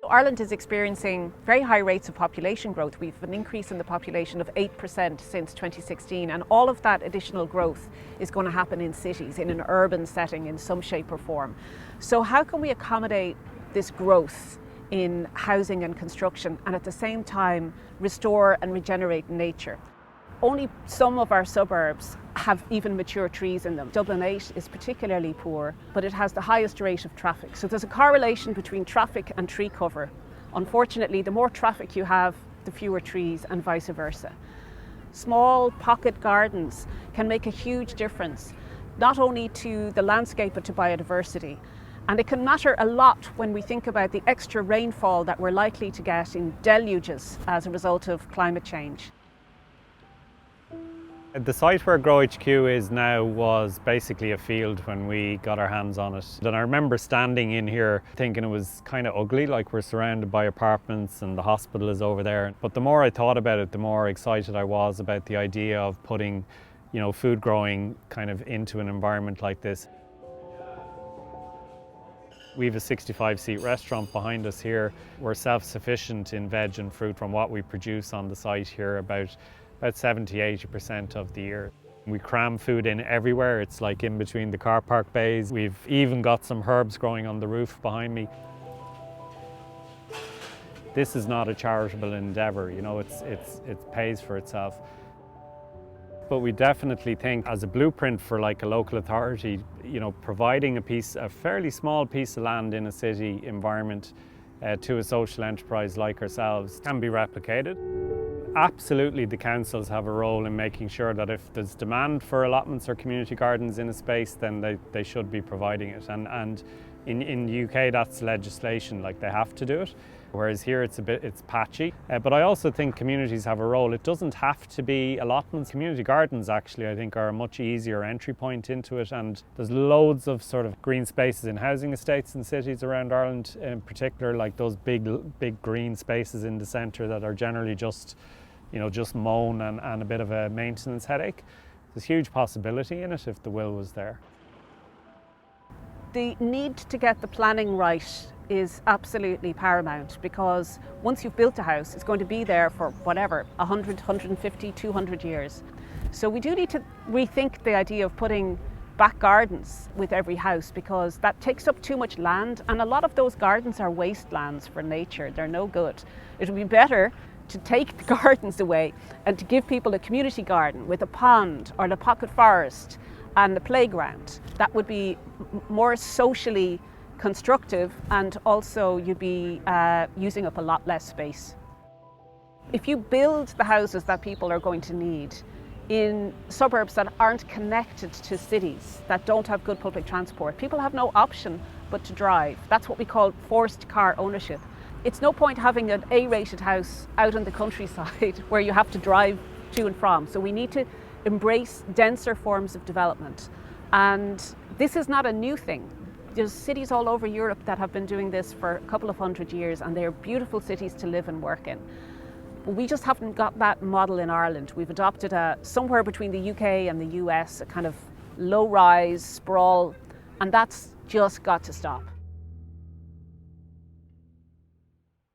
Ireland is experiencing very high rates of population growth. We've an increase in the population of 8% since 2016, and all of that additional growth is going to happen in cities, in an urban setting in some shape or form. So how can we accommodate this growth in housing and construction and at the same time restore and regenerate nature? Only some of our suburbs have even mature trees in them. Dublin 8 is particularly poor, but it has the highest rate of traffic. So there's a correlation between traffic and tree cover. Unfortunately, the more traffic you have, the fewer trees, and vice versa. Small pocket gardens can make a huge difference, not only to the landscape but to biodiversity. And it can matter a lot when we think about the extra rainfall that we're likely to get in deluges as a result of climate change. The site where Grow HQ is now was basically a field when we got our hands on it. And I remember standing in here thinking it was kind of ugly, like we're surrounded by apartments and the hospital is over there. But the more I thought about it, the more excited I was about the idea of putting, food growing kind of into an environment like this. We have a 65-seat restaurant behind us here. We're self-sufficient in veg and fruit from what we produce on the site here about 70–80% of the year. We cram food in everywhere. It's like in between the car park bays. We've even got some herbs growing on the roof behind me. This is not a charitable endeavour, it pays for itself. But we definitely think as a blueprint for like a local authority, providing a fairly small piece of land in a city environment to a social enterprise like ourselves can be replicated. Absolutely, the councils have a role in making sure that if there's demand for allotments or community gardens in a space, then they should be providing it. And in the UK, that's legislation, like they have to do it. Whereas here it's patchy. But I also think communities have a role. It doesn't have to be allotments. Community gardens actually, I think, are a much easier entry point into it. And there's loads of sort of green spaces in housing estates in cities around Ireland, in particular, like those big green spaces in the centre that are generally just mown and a bit of a maintenance headache. There's huge possibility in it if the will was there. The need to get the planning right is absolutely paramount, because once you've built a house, it's going to be there for whatever, 100, 150, 200 years. So we do need to rethink the idea of putting back gardens with every house, because that takes up too much land, and a lot of those gardens are wastelands for nature. They're no good. It would be better to take the gardens away and to give people a community garden with a pond or the pocket forest and the playground. That would be more socially constructive, and also you'd be using up a lot less space. If you build the houses that people are going to need in suburbs that aren't connected to cities, that don't have good public transport, people have no option but to drive. That's what we call forced car ownership. It's no point having an A-rated house out in the countryside where you have to drive to and from. So we need to embrace denser forms of development. And this is not a new thing. There's cities all over Europe that have been doing this for a couple of hundred years, and they're beautiful cities to live and work in. But we just haven't got that model in Ireland. We've adopted somewhere between the UK and the US, a kind of low-rise sprawl, and that's just got to stop.